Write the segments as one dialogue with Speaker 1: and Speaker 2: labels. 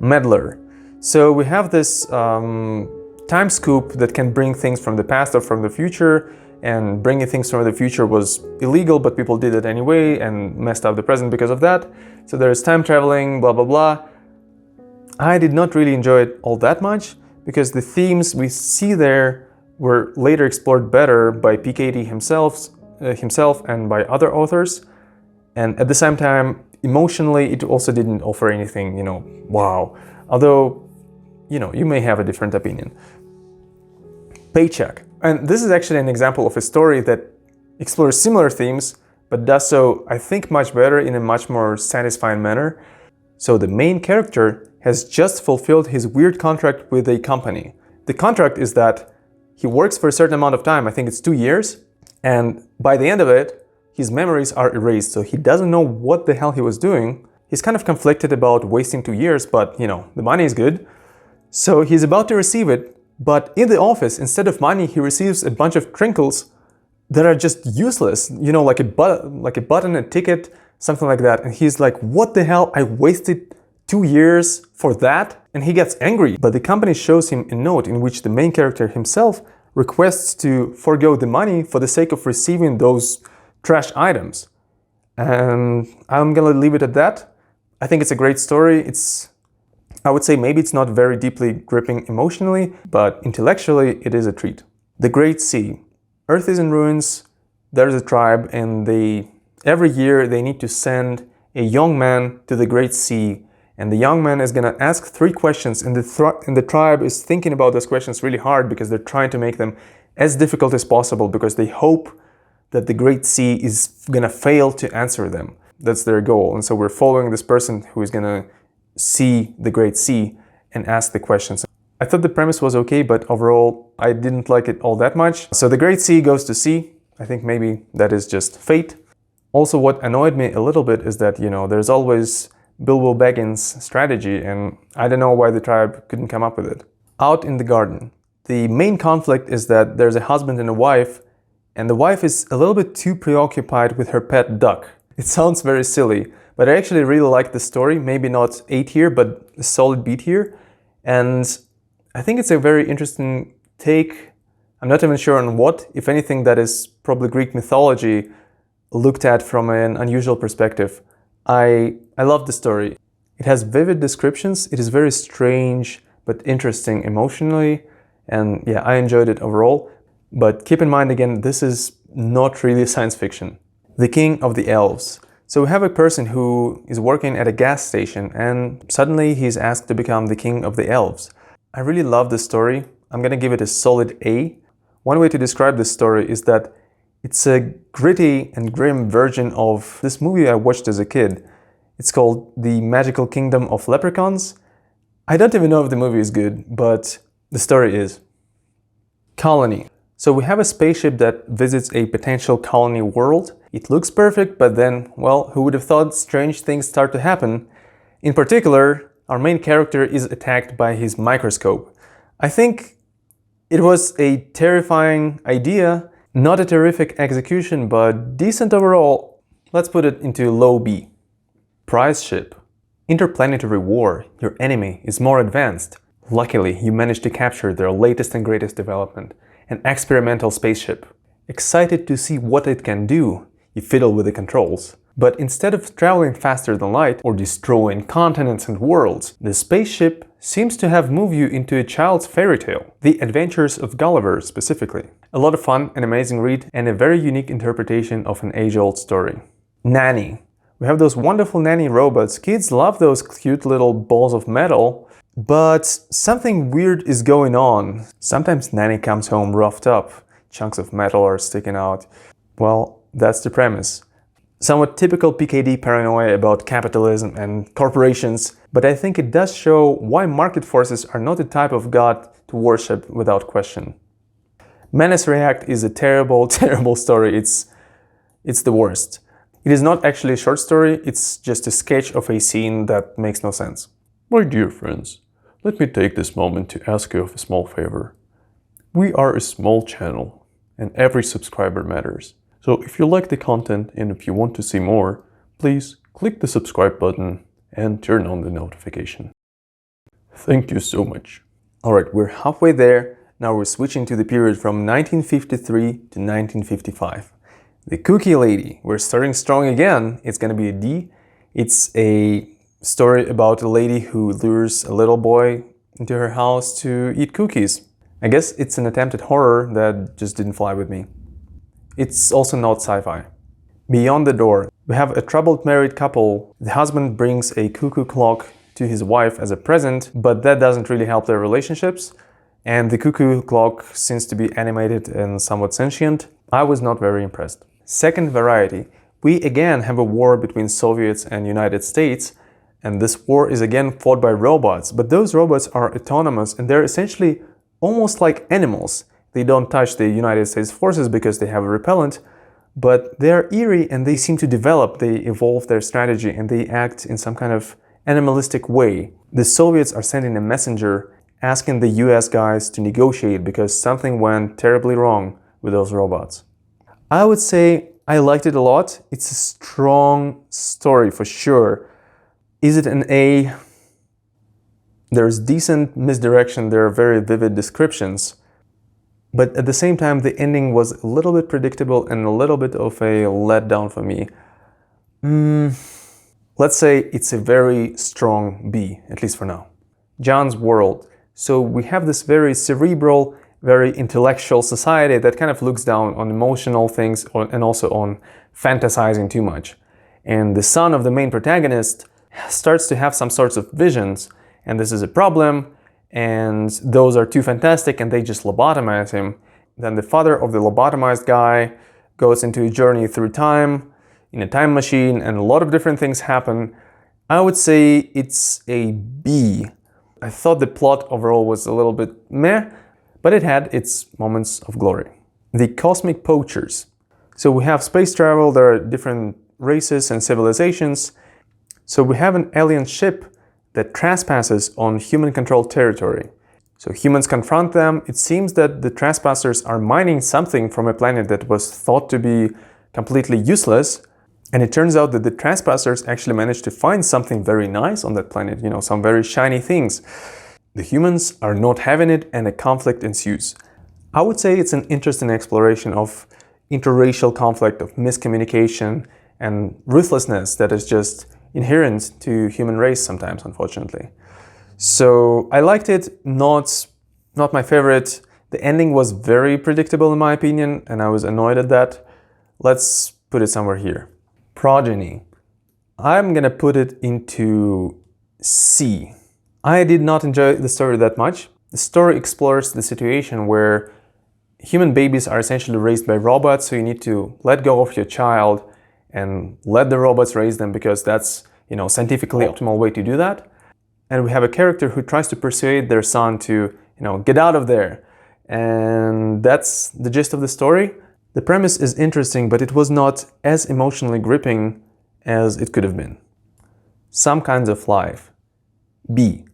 Speaker 1: Meddler. So we have this time scoop that can bring things from the past or from the future, and bringing things from the future was illegal, but people did it anyway and messed up the present because of that. So there's time traveling, blah blah blah. I did not really enjoy it all that much because the themes we see there were later explored better by P.K.D himself and by other authors. And at the same time, emotionally, it also didn't offer anything, wow. Although, you may have a different opinion. Paycheck. And this is actually an example of a story that explores similar themes, but does so, I think, much better in a much more satisfying manner. So the main character has just fulfilled his weird contract with a company. The contract is that he works for a certain amount of time, I think it's 2 years, and by the end of it, his memories are erased, so he doesn't know what the hell he was doing. He's kind of conflicted about wasting 2 years, but the money is good. So he's about to receive it, but in the office, instead of money, he receives a bunch of trinkles that are just useless, like a button, a ticket, something like that. And he's like, what the hell? I wasted 2 years for that? And he gets angry, but the company shows him a note in which the main character himself requests to forego the money for the sake of receiving those trash items. And I'm gonna leave it at that. I think it's a great story. I would say maybe it's not very deeply gripping emotionally, but intellectually it is a treat. The Great Sea. Earth is in ruins, there's a tribe, and every year they need to send a young man to the Great Sea. And the young man is gonna ask 3 questions, and the tribe is thinking about those questions really hard because they're trying to make them as difficult as possible because they hope that the Great Sea is gonna fail to answer them. That's their goal. And so we're following this person who is gonna see the Great Sea and ask the questions. I thought the premise was okay, but overall I didn't like it all that much. So the Great Sea goes to sea. I think maybe that is just fate. Also, what annoyed me a little bit is that, there's always Bilbo Baggins' strategy, and I don't know why the tribe couldn't come up with it. Out in the garden. The main conflict is that there's a husband and a wife, and the wife is a little bit too preoccupied with her pet duck. It sounds very silly, but I actually really like the story. Maybe not A tier, but a solid B tier. And I think it's a very interesting take. I'm not even sure on what, if anything, that is probably Greek mythology looked at from an unusual perspective. I love the story. It has vivid descriptions. It is very strange, but interesting emotionally. And yeah, I enjoyed it overall. But keep in mind, again, this is not really science fiction. The King of the Elves. So we have a person who is working at a gas station and suddenly he's asked to become the King of the Elves. I really love this story. I'm gonna give it a solid A. One way to describe this story is that it's a gritty and grim version of this movie I watched as a kid. It's called The Magical Kingdom of Leprechauns. I don't even know if the movie is good, but the story is. Colony. So we have a spaceship that visits a potential colony world. It looks perfect, but then, well, who would have thought strange things start to happen? In particular, our main character is attacked by his microscope. I think it was a terrifying idea, not a terrific execution, but decent overall. Let's put it into low B. Prize ship. Interplanetary war. Your enemy is more advanced. Luckily, you managed to capture their latest and greatest development, an experimental spaceship. Excited to see what it can do, you fiddle with the controls. But instead of traveling faster than light or destroying continents and worlds, the spaceship seems to have moved you into a child's fairy tale. The Adventures of Gulliver, specifically. A lot of fun, an amazing read, and a very unique interpretation of an age-old story. Nanny. We have those wonderful nanny robots. Kids love those cute little balls of metal, but something weird is going on. Sometimes Nanny comes home roughed up. Chunks of metal are sticking out. Well, that's the premise. Somewhat typical P.K.D paranoia about capitalism and corporations, but I think it does show why market forces are not the type of god to worship without question. Menace React is a terrible, terrible story. It's the worst. It is not actually a short story, it's just a sketch of a scene that makes no sense.
Speaker 2: My dear friends, let me take this moment to ask you of a small favor. We are a small channel, and every subscriber matters. So if you like the content and if you want to see more, please click the subscribe button and turn on the notification. Thank you so much.
Speaker 1: Alright, we're halfway there. Now we're switching to the period from 1953 to 1955. The Cookie Lady. We're starting strong again. It's gonna be a D. It's a story about a lady who lures a little boy into her house to eat cookies. I guess it's an attempt at horror that just didn't fly with me. It's also not sci-fi. Beyond the Door. We have a troubled married couple. The husband brings a cuckoo clock to his wife as a present, but that doesn't really help their relationships. And the cuckoo clock seems to be animated and somewhat sentient. I was not very impressed. Second variety. We again have a war between Soviets and United States, and this war is again fought by robots, but those robots are autonomous and they're essentially almost like animals. They don't touch the United States forces because they have a repellent, but they're eerie and they seem to develop, they evolve their strategy and they act in some kind of animalistic way. The Soviets are sending a messenger asking the US guys to negotiate because something went terribly wrong with those robots. I would say I liked it a lot. It's a strong story for sure. Is it an A? There's decent misdirection, there are very vivid descriptions. But at the same time, the ending was a little bit predictable and a little bit of a letdown for me. Let's say it's a very strong B, at least for now. John's World. So we have this very cerebral, very intellectual society that kind of looks down on emotional things and also on fantasizing too much. And the son of the main protagonist starts to have some sorts of visions, and this is a problem, and those are too fantastic and they just lobotomize him. Then the father of the lobotomized guy goes into a journey through time in a time machine and a lot of different things happen. I would say it's a B. I thought the plot overall was a little bit meh, but it had its moments of glory. The Cosmic Poachers. So we have space travel, there are different races and civilizations. So we have an alien ship that trespasses on human-controlled territory. So humans confront them. It seems that the trespassers are mining something from a planet that was thought to be completely useless. And it turns out that the trespassers actually managed to find something very nice on that planet, some very shiny things. The humans are not having it and a conflict ensues. I would say it's an interesting exploration of interracial conflict, of miscommunication and ruthlessness that is just inherent to human race sometimes, unfortunately. So I liked it, not my favorite. The ending was very predictable in my opinion, and I was annoyed at that. Let's put it somewhere here. Progeny. I'm gonna put it into C. I did not enjoy the story that much. The story explores the situation where human babies are essentially raised by robots, so you need to let go of your child and let the robots raise them because that's, scientifically optimal way to do that. And we have a character who tries to persuade their son to, get out of there. And that's the gist of the story. The premise is interesting, but it was not as emotionally gripping as it could have been. Some Kinds of Life. B.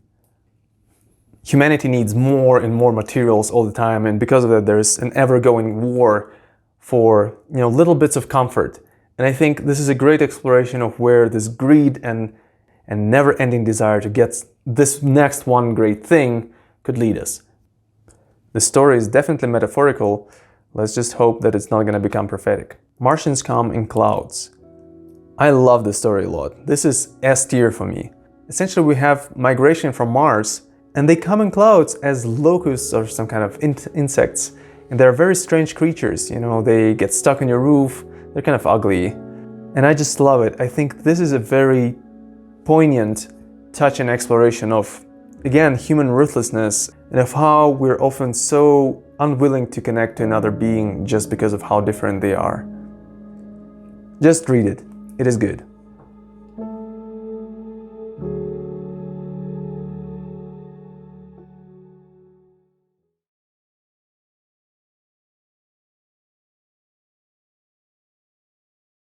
Speaker 1: Humanity needs more and more materials all the time, and because of that there's an ever-going war for, little bits of comfort. And I think this is a great exploration of where this greed and never-ending desire to get this next one great thing could lead us. The story is definitely metaphorical. Let's just hope that it's not going to become prophetic. Martians Come in Clouds. I love this story a lot. This is S tier for me. Essentially we have migration from Mars, and they come in clouds as locusts or some kind of insects. And they're very strange creatures, they get stuck in your roof, they're kind of ugly. And I just love it. I think this is a very poignant touch and exploration of, again, human ruthlessness and of how we're often so unwilling to connect to another being just because of how different they are. Just read it. It is good.